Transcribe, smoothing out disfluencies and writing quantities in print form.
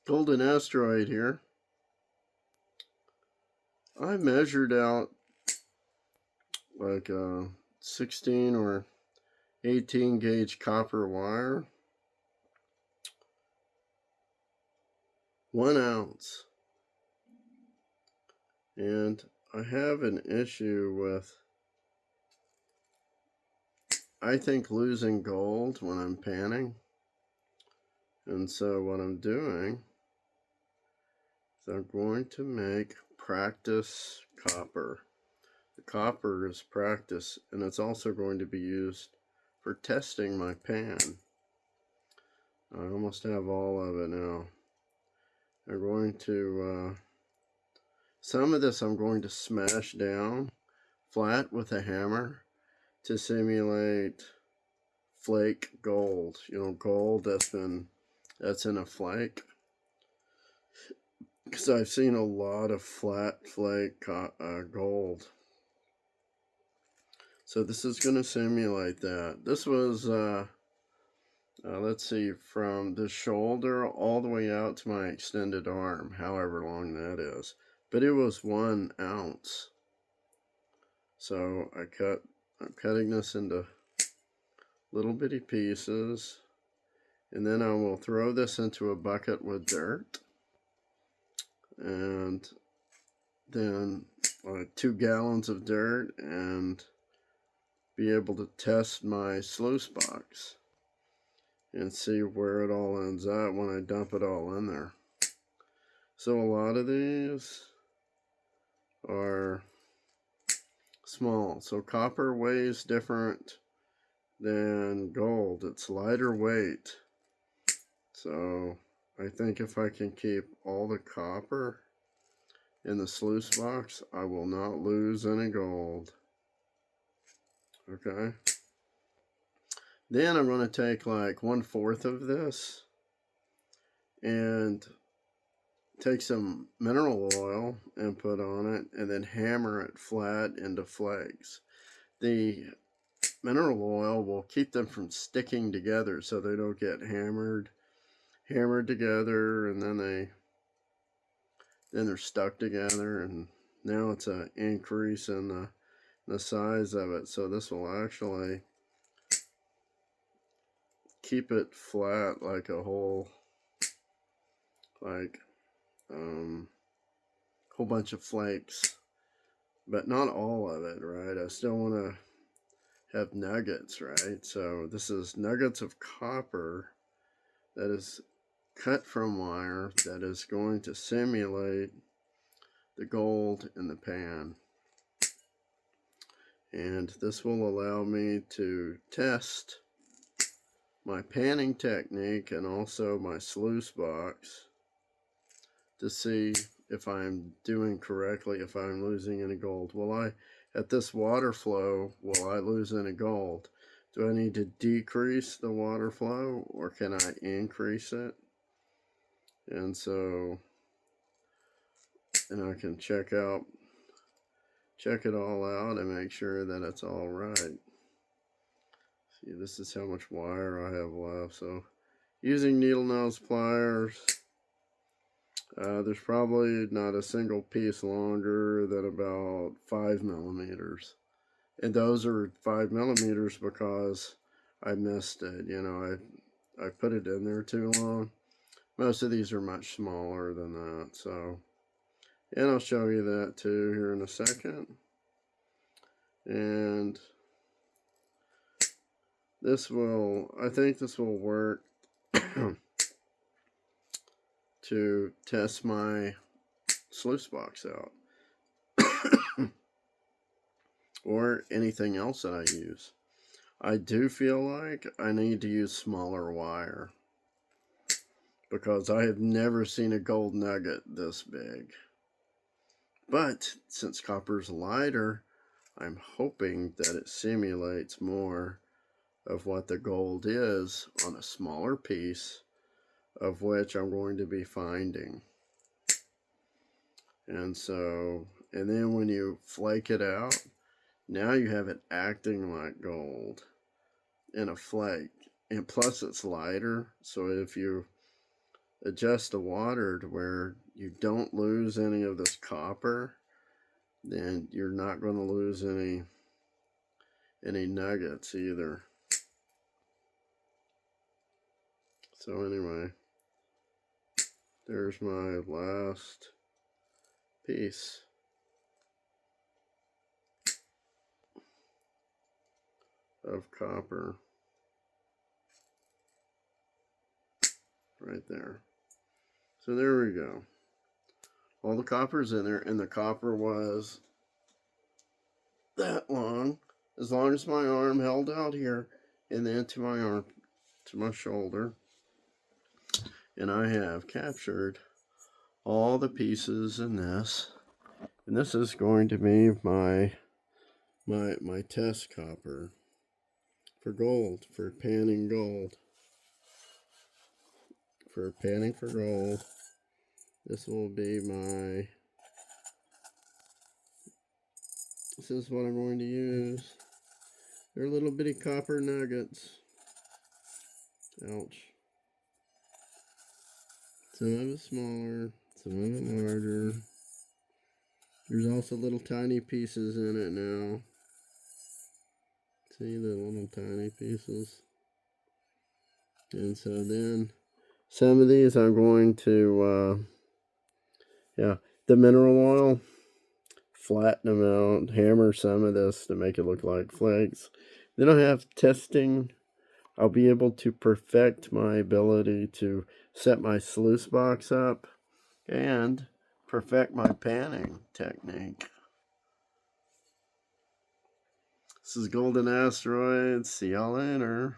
Golden asteroid here. I measured out like a 16 or 18 gauge copper wire, 1 ounce. And I have an issue with, I think, losing gold when I'm panning. And so what I'm doing is I'm going to make practice copper. The copper is practice, and it's also going to be used for testing my pan. I almost have all of it now. I'm going to, some of this I'm going to smash down flat with a hammer to simulate flake gold. You know, gold that's in a flake. Because I've seen a lot of flat flake gold. So this is going to simulate that. This was, let's see, from the shoulder all the way out to my extended arm, however long that is. But it was 1 ounce. So I'm cutting this into little bitty pieces. And then I will throw this into a bucket with dirt. And then 2 gallons of dirt, and be able to test my sluice box and see where it all ends up when I dump it all in there. So a lot of these are small. So copper weighs different than gold. It's lighter weight. So I think if I can keep all the copper in the sluice box, I will not lose any gold. Okay. Then I'm going to take like 1/4 of this and take some mineral oil and put on it, and then hammer it flat into flakes. The mineral oil will keep them from sticking together so they don't get hammered together, and then they're stuck together, and now it's an increase in the size of it. So this will actually keep it flat like a whole, whole bunch of flakes, but not all of it, right? I still want to have nuggets, right? So this is nuggets of copper that is cut from wire that is going to simulate the gold in the pan. And this will allow me to test my panning technique and also my sluice box to see if I'm doing correctly, if I'm losing any gold. At this water flow, will I lose any gold? Do I need to decrease the water flow, or can I increase it? And so, and I can check it all out and make sure that it's all right. See, this is how much wire I have left. So using needle nose pliers, there's probably not a single piece longer than about 5 millimeters. And those are 5 millimeters because I missed it. You know, I put it in there too long. Most of these are much smaller than that. So, and I'll show you that too here in a second. And I think this will work to test my sluice box out or anything else that I use. I do feel like I need to use smaller wire because I have never seen a gold nugget this big. But since copper's lighter, I'm hoping that it simulates more of what the gold is on a smaller piece, of which I'm going to be finding. And then when you flake it out, now you have it acting like gold in a flake. And plus it's lighter, so if you adjust the water to where you don't lose any of this copper, then you're not going to lose any nuggets either. So anyway, there's my last piece of copper right there. So there we go. All the copper's in there, and the copper was that long as my arm held out here and then to my arm, to my shoulder. And I have captured all the pieces in this. And this is going to be my test copper for gold, for panning gold. For panning for gold, this will be my, this is what I'm going to use. They're little bitty copper nuggets. Ouch. Some of it smaller, some of it larger. There's also little tiny pieces in it now. See the little tiny pieces? And so then some of these I'm going to, the mineral oil, flatten them out, hammer some of this to make it look like flakes. Then I have testing. I'll be able to perfect my ability to set my sluice box up and perfect my panning technique. This is Golden Asteroids. See y'all later.